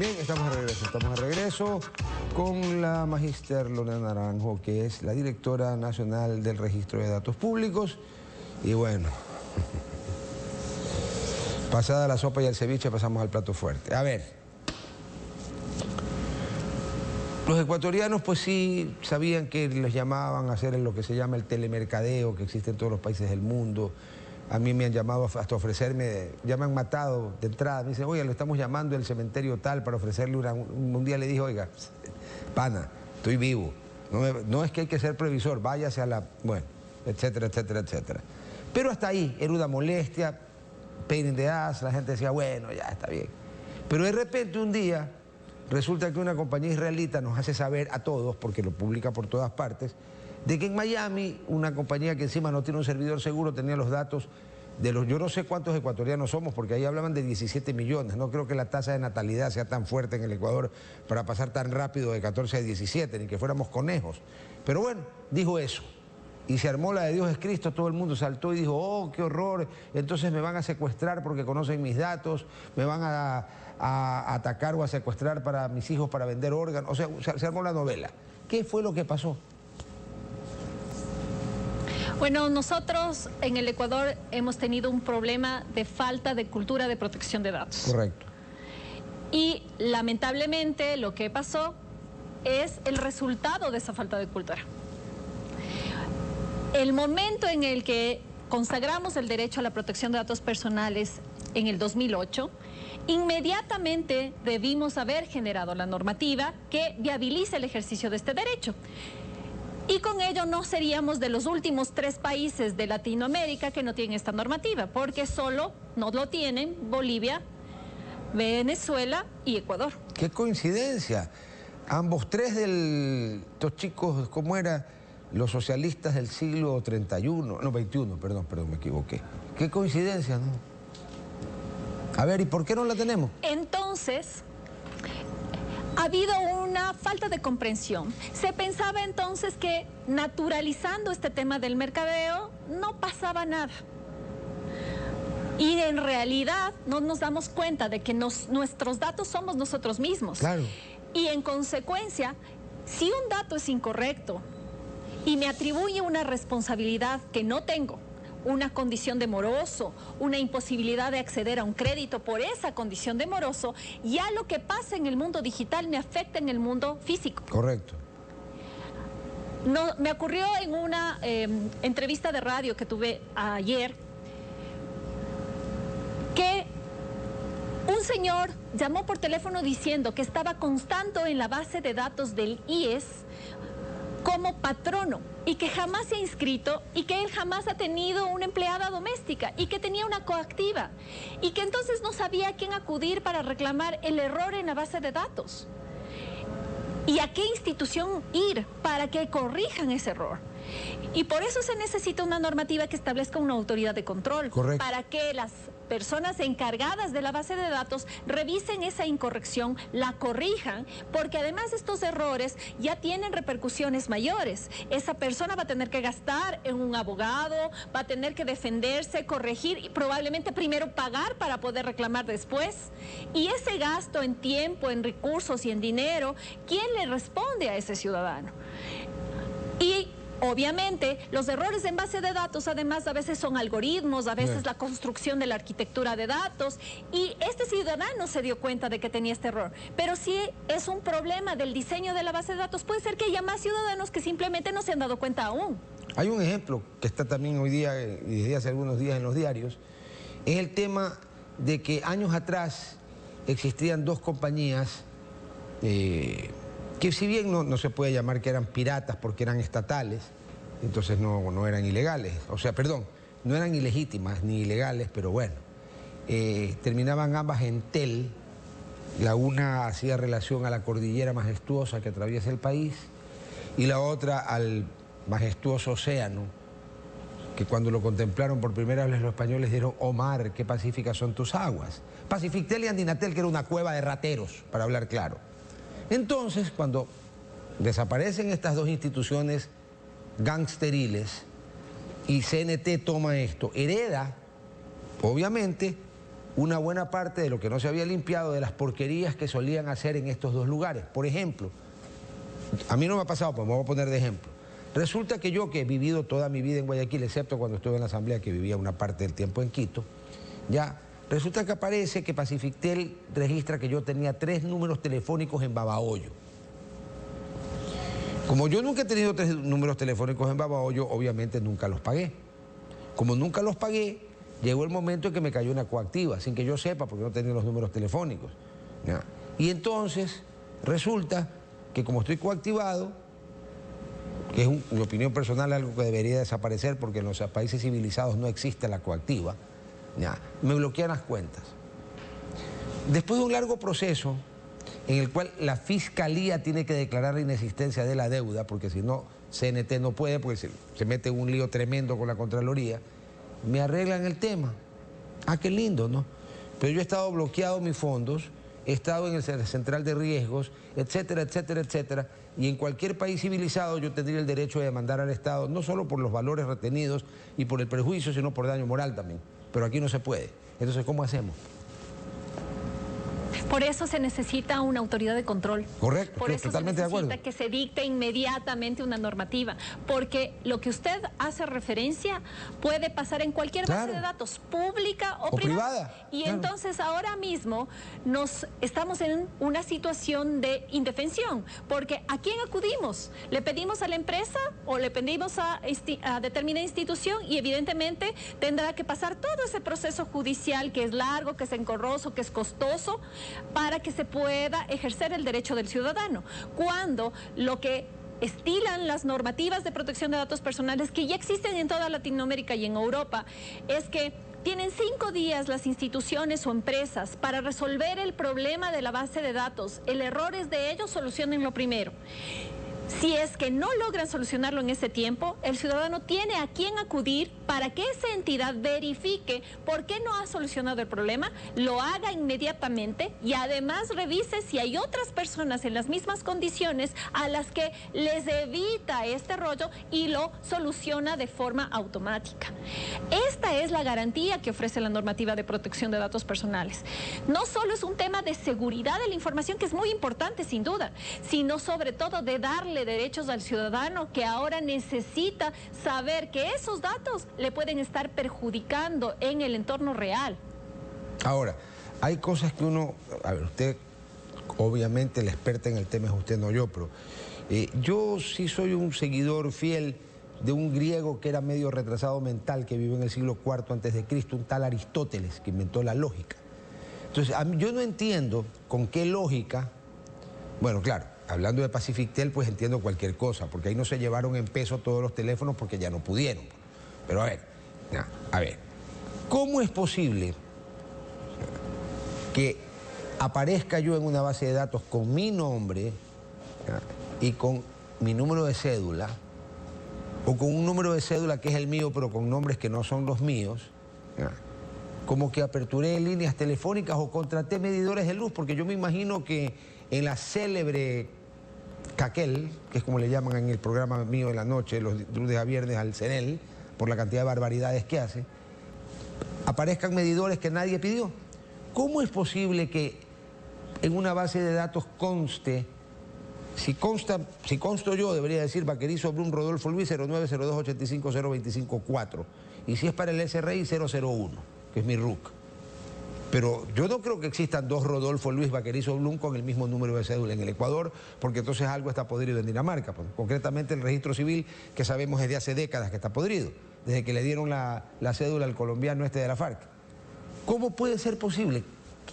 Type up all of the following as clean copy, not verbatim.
Bien, estamos de regreso con la magíster Lorena Naranjo, que es la directora nacional del Registro de Datos Públicos. Y bueno, pasada la sopa y el ceviche, pasamos al plato fuerte. A ver, los ecuatorianos pues sí sabían que los llamaban a hacer lo que se llama el telemercadeo, que existe en todos los países del mundo. A mí me han llamado hasta ofrecerme, ya me han matado de entrada, me dicen, oiga, lo estamos llamando del cementerio tal para ofrecerle un día le dije, oiga, pana, estoy vivo, no es que hay que ser previsor, váyase a la, bueno, etcétera, etcétera, etcétera. Pero hasta ahí, era una molestia, pain in the ass, la gente decía, bueno, ya está bien. Pero de repente un día, resulta que una compañía israelita nos hace saber a todos, porque lo publica por todas partes, de que en Miami, una compañía que encima no tiene un servidor seguro, tenía los datos de los, yo no sé cuántos ecuatorianos somos, porque ahí hablaban de 17 millones, no creo que la tasa de natalidad sea tan fuerte en el Ecuador para pasar tan rápido de 14 a 17, ni que fuéramos conejos. Pero bueno, dijo eso, y se armó la de Dios es Cristo, todo el mundo saltó y dijo, oh, qué horror, entonces me van a secuestrar porque conocen mis datos, me van a atacar o a secuestrar para mis hijos para vender órganos, o sea, se armó la novela. ¿Qué fue lo que pasó? Bueno, nosotros en el Ecuador hemos tenido un problema de falta de cultura de protección de datos. Correcto. Y lamentablemente lo que pasó es el resultado de esa falta de cultura. El momento en el que consagramos el derecho a la protección de datos personales en el 2008, inmediatamente debimos haber generado la normativa que viabilice el ejercicio de este derecho. Y con ello no seríamos de los últimos 3 países de Latinoamérica que no tienen esta normativa, porque solo no lo tienen Bolivia, Venezuela y Ecuador. ¡Qué coincidencia! Ambos tres estos chicos, ¿cómo era? Los socialistas del siglo 31, no, 21, perdón, me equivoqué. ¡Qué coincidencia!, ¿no? A ver, ¿y por qué no la tenemos? Entonces, ha habido una falta de comprensión. Se pensaba entonces que naturalizando este tema del mercadeo no pasaba nada. Y en realidad no nos damos cuenta de que nuestros datos somos nosotros mismos. Claro. Y en consecuencia, si un dato es incorrecto y me atribuye una responsabilidad que no tengo, una condición de moroso, una imposibilidad de acceder a un crédito por esa condición de moroso, ya lo que pasa en el mundo digital me afecta en el mundo físico. Correcto. No, me ocurrió en una entrevista de radio que tuve ayer, que un señor llamó por teléfono diciendo que estaba constando en la base de datos del IES como patrono y que jamás se ha inscrito y que él jamás ha tenido una empleada doméstica y que tenía una coactiva y que entonces no sabía a quién acudir para reclamar el error en la base de datos y a qué institución ir para que corrijan ese error. Y por eso se necesita una normativa que establezca una autoridad de control. Correcto. Para que las personas encargadas de la base de datos revisen esa incorrección, la corrijan, porque además estos errores ya tienen repercusiones mayores. Esa persona va a tener que gastar en un abogado, va a tener que defenderse, corregir y probablemente primero pagar para poder reclamar después. Y ese gasto en tiempo, en recursos y en dinero, ¿quién le responde a ese ciudadano? Y obviamente, los errores en base de datos, además, a veces son algoritmos, a veces la construcción de la arquitectura de datos, y este ciudadano se dio cuenta de que tenía este error. Pero si es un problema del diseño de la base de datos, puede ser que haya más ciudadanos que simplemente no se han dado cuenta aún. Hay un ejemplo que está también hoy día, y desde hace algunos días en los diarios, es el tema de que años atrás existían 2 compañías que si bien no se puede llamar que eran piratas porque eran estatales, entonces no eran ilegales, o sea, perdón, no eran ilegítimas ni ilegales, pero bueno, terminaban ambas en TEL, la una hacía relación a la cordillera majestuosa que atraviesa el país y la otra al majestuoso océano, que cuando lo contemplaron por primera vez los españoles dijeron, oh mar, qué pacíficas son tus aguas. Pacifictel y Andinatel, que era una cueva de rateros, para hablar claro. Entonces, cuando desaparecen estas 2 instituciones gangsteriles y CNT toma esto, hereda, obviamente, una buena parte de lo que no se había limpiado, de las porquerías que solían hacer en estos dos lugares. Por ejemplo, a mí no me ha pasado, pues me voy a poner de ejemplo. Resulta que yo, que he vivido toda mi vida en Guayaquil, excepto cuando estuve en la asamblea, que vivía una parte del tiempo en Quito, ya, resulta que aparece que Pacifictel registra que yo tenía 3 números telefónicos en Babahoyo. Como yo nunca he tenido 3 números telefónicos en Babahoyo, obviamente nunca los pagué. Como nunca los pagué, llegó el momento en que me cayó una coactiva, sin que yo sepa, porque no tenía los números telefónicos. ¿Ya? Y entonces resulta que como estoy coactivado, que es mi opinión personal, algo que debería desaparecer porque en los países civilizados no existe la coactiva, ¿ya? Me bloquean las cuentas. Después de un largo proceso en el cual la Fiscalía tiene que declarar la inexistencia de la deuda, porque si no, CNT no puede, porque se mete en un lío tremendo con la Contraloría, me arreglan el tema. Ah, qué lindo, ¿no? Pero yo he estado bloqueado mis fondos, he estado en el central de riesgos, etcétera, etcétera, etcétera, y en cualquier país civilizado yo tendría el derecho de demandar al Estado, no solo por los valores retenidos y por el perjuicio, sino por daño moral también. Pero aquí no se puede. Entonces, ¿cómo hacemos? Por eso se necesita una autoridad de control. Correcto, por eso totalmente de acuerdo. Se necesita que se dicte inmediatamente una normativa, porque lo que usted hace referencia puede pasar en cualquier base de datos, pública o privada. Y entonces ahora mismo estamos en una situación de indefensión, porque ¿a quién acudimos? ¿Le pedimos a la empresa o le pedimos a determinada institución? Y evidentemente tendrá que pasar todo ese proceso judicial que es largo, que es engorroso, que es costoso, para que se pueda ejercer el derecho del ciudadano. Cuando lo que estilan las normativas de protección de datos personales que ya existen en toda Latinoamérica y en Europa es que tienen 5 días las instituciones o empresas para resolver el problema de la base de datos. El error es de ellos, solucionenlo primero. Si es que no logran solucionarlo en ese tiempo, el ciudadano tiene a quién acudir para que esa entidad verifique por qué no ha solucionado el problema, lo haga inmediatamente y además revise si hay otras personas en las mismas condiciones a las que les evita este rollo y lo soluciona de forma automática. Esta es la garantía que ofrece la normativa de protección de datos personales. No solo es un tema de seguridad de la información, que es muy importante sin duda, sino sobre todo de darle derechos al ciudadano que ahora necesita saber que esos datos le pueden estar perjudicando en el entorno real. Ahora, hay cosas que uno... A ver, usted, obviamente la experta en el tema es usted, no yo, pero yo sí soy un seguidor fiel de un griego que era medio retrasado mental, que vivió en el siglo IV a.C., un tal Aristóteles, que inventó la lógica. Entonces, yo no entiendo con qué lógica... Bueno, claro, hablando de Pacifictel, pues entiendo cualquier cosa, porque ahí no se llevaron en peso todos los teléfonos porque ya no pudieron. Pero a ver, ¿cómo es posible que aparezca yo en una base de datos con mi nombre y con mi número de cédula, o con un número de cédula que es el mío, pero con nombres que no son los míos, como que aperturé líneas telefónicas o contraté medidores de luz? Porque yo me imagino que en la célebre Caquel, que es como le llaman en el programa mío de la noche, los lunes a viernes al CENEL, por la cantidad de barbaridades que hace, aparezcan medidores que nadie pidió. ¿Cómo es posible que en una base de datos conste, si consto yo, debería decir Vaquerizo Blum Rodolfo Luis 0902850254, y si es para el SRI 001, que es mi RUC? Pero yo no creo que existan 2 Rodolfo Luis Vaquerizo Blum con el mismo número de cédula en el Ecuador, porque entonces algo está podrido en Dinamarca. Pues, concretamente el registro civil, que sabemos desde hace décadas que está podrido, desde que le dieron la cédula al colombiano este de la FARC. ¿Cómo puede ser posible?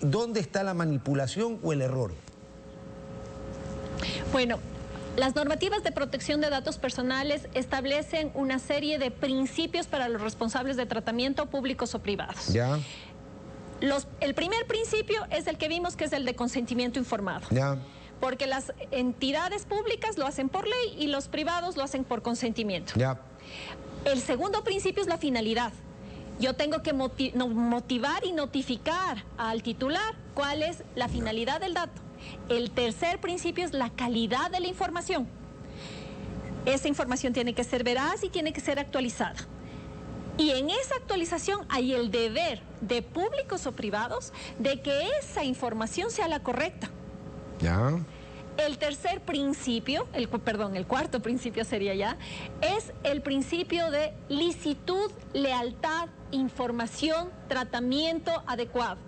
¿Dónde está la manipulación o el error? Bueno, las normativas de protección de datos personales establecen una serie de principios para los responsables de tratamiento, públicos o privados. Ya. El primer principio es el que vimos, que es el de consentimiento informado. Ya. Porque las entidades públicas lo hacen por ley y los privados lo hacen por consentimiento. Ya. El segundo principio es la finalidad. Yo tengo que motivar y notificar al titular cuál es la finalidad del dato. El tercer principio es la calidad de la información. Esa información tiene que ser veraz y tiene que ser actualizada. Y en esa actualización hay el deber de públicos o privados de que esa información sea la correcta. Ya. El tercer principio, el cuarto principio sería ya, es el principio de licitud, lealtad, información, tratamiento adecuado.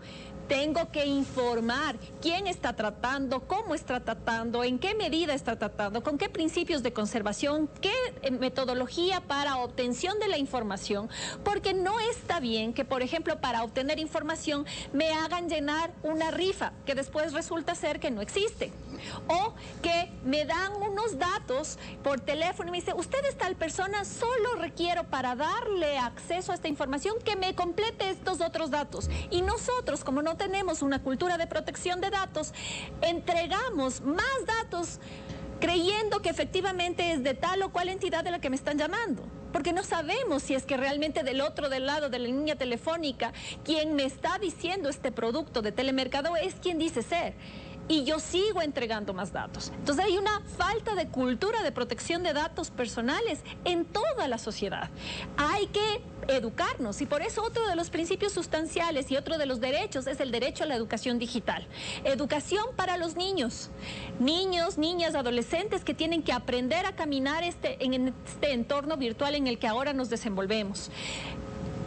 Tengo que informar quién está tratando, cómo está tratando, en qué medida está tratando, con qué principios de conservación, qué metodología para obtención de la información, porque no está bien que, por ejemplo, para obtener información me hagan llenar una rifa que después resulta ser que no existe, o que me dan unos datos por teléfono y me dice, usted es tal persona, solo requiero para darle acceso a esta información que me complete estos otros datos. Y nosotros, como no tenemos una cultura de protección de datos, entregamos más datos creyendo que efectivamente es de tal o cual entidad de la que me están llamando, porque no sabemos si es que realmente del lado de la línea telefónica, quien me está diciendo este producto de telemercado es quien dice ser. Y yo sigo entregando más datos. Entonces hay una falta de cultura de protección de datos personales en toda la sociedad. Hay que educarnos y por eso otro de los principios sustanciales y otro de los derechos es el derecho a la educación digital. Educación para los niños, niñas, adolescentes que tienen que aprender a caminar en este entorno virtual en el que ahora nos desenvolvemos.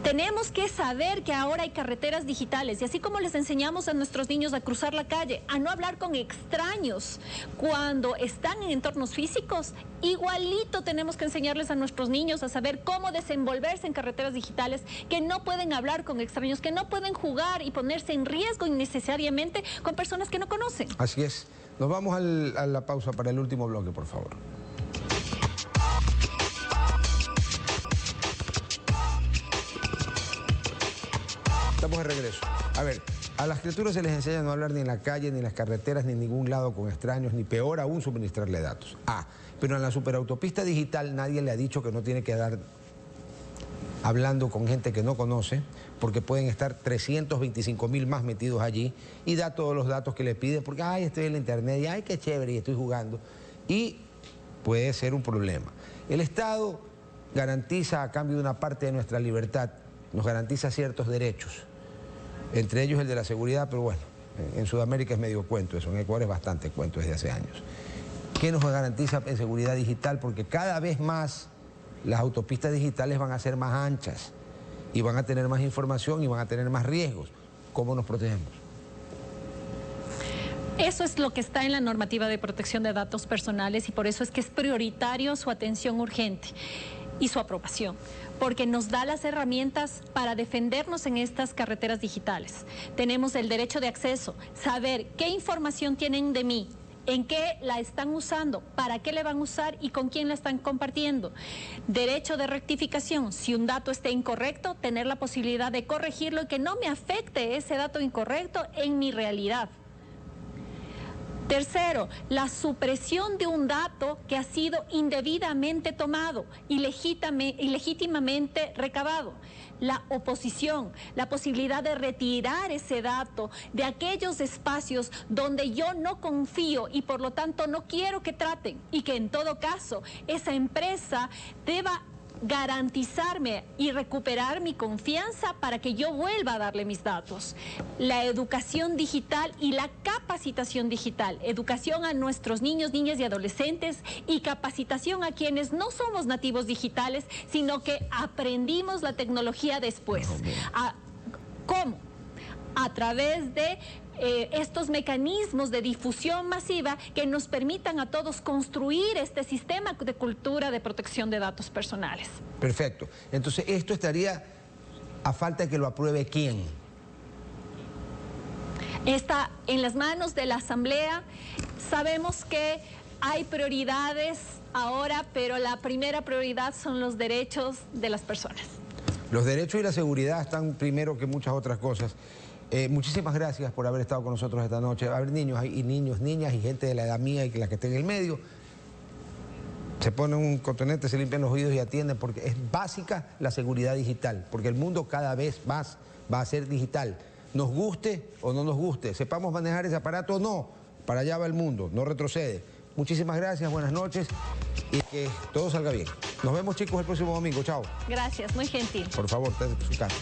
Tenemos que saber que ahora hay carreteras digitales y así como les enseñamos a nuestros niños a cruzar la calle, a no hablar con extraños cuando están en entornos físicos, igualito tenemos que enseñarles a nuestros niños a saber cómo desenvolverse en carreteras digitales, que no pueden hablar con extraños, que no pueden jugar y ponerse en riesgo innecesariamente con personas que no conocen. Así es. Nos vamos a la pausa para el último bloque, por favor. Estamos de regreso. A ver, a las criaturas se les enseña a no hablar ni en la calle, ni en las carreteras, ni en ningún lado con extraños, ni peor aún suministrarle datos. Pero en la superautopista digital nadie le ha dicho que no tiene que dar hablando con gente que no conoce, porque pueden estar 325.000 más metidos allí y da todos los datos que le piden, porque estoy en la internet y qué chévere y estoy jugando. Y puede ser un problema. El Estado garantiza a cambio de una parte de nuestra libertad, nos garantiza ciertos derechos, entre ellos el de la seguridad, pero bueno, en Sudamérica es medio cuento eso, en Ecuador es bastante cuento desde hace años. ¿Qué nos garantiza en seguridad digital? Porque cada vez más las autopistas digitales van a ser más anchas y van a tener más información y van a tener más riesgos. ¿Cómo nos protegemos? Eso es lo que está en la normativa de protección de datos personales y por eso es que es prioritario su atención urgente y su aprobación, porque nos da las herramientas para defendernos en estas carreteras digitales. Tenemos el derecho de acceso, saber qué información tienen de mí, en qué la están usando, para qué le van a usar y con quién la están compartiendo. Derecho de rectificación, si un dato está incorrecto, tener la posibilidad de corregirlo y que no me afecte ese dato incorrecto en mi realidad. Tercero, la supresión de un dato que ha sido indebidamente tomado y legítimamente recabado. La oposición, la posibilidad de retirar ese dato de aquellos espacios donde yo no confío y por lo tanto no quiero que traten y que en todo caso esa empresa deba garantizarme y recuperar mi confianza para que yo vuelva a darle mis datos. La educación digital y la capacitación digital, educación a nuestros niños, niñas y adolescentes y capacitación a quienes no somos nativos digitales, sino que aprendimos la tecnología después. ¿Cómo? A través de estos mecanismos de difusión masiva que nos permitan a todos construir este sistema de cultura de protección de datos personales. Perfecto. Entonces, esto estaría a falta de que lo apruebe ¿quién? Está en las manos de la Asamblea. Sabemos que hay prioridades ahora, pero la primera prioridad son los derechos de las personas. Los derechos y la seguridad están primero que muchas otras cosas. Muchísimas gracias por haber estado con nosotros esta noche. Va a haber niños, niñas y gente de la edad mía y que la que esté en el medio. Se ponen un cotonete, se limpian los oídos y atienden porque es básica la seguridad digital, porque el mundo cada vez más va a ser digital. Nos guste o no nos guste, sepamos manejar ese aparato o no, para allá va el mundo, no retrocede. muchísimas gracias, buenas noches y que todo salga bien. Nos vemos, chicos, el próximo domingo. Chao. Gracias, muy gentil. Por favor, esté en su casa.